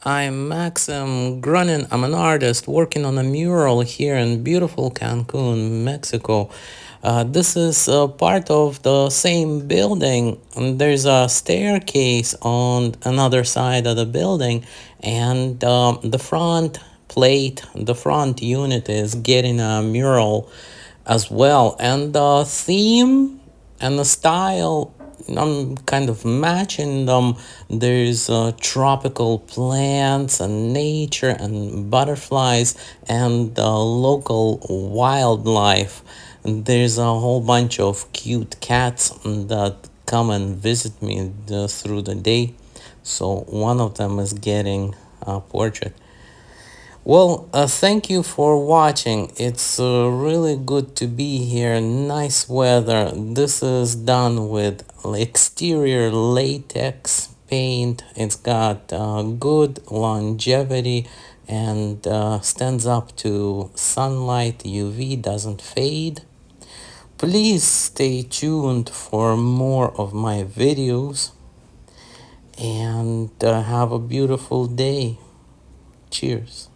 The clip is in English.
I'm Maxim Grunin. I'm an artist working on a mural here in beautiful Cancun, Mexico. This is part of the same building. And there's a staircase on another side of the building, and the front plate, the front unit is getting a mural as well. And the theme and the style, I'm kind of matching them. There's tropical plants and nature and butterflies and local wildlife. There's a whole bunch of cute cats that come and visit me through the day. So one of them is getting a portrait. Well, thank you for watching. It's really good to be here. Nice weather. This is done with exterior latex paint. It's got good longevity and stands up to sunlight. UV doesn't fade. Please stay tuned for more of my videos and have a beautiful day. Cheers.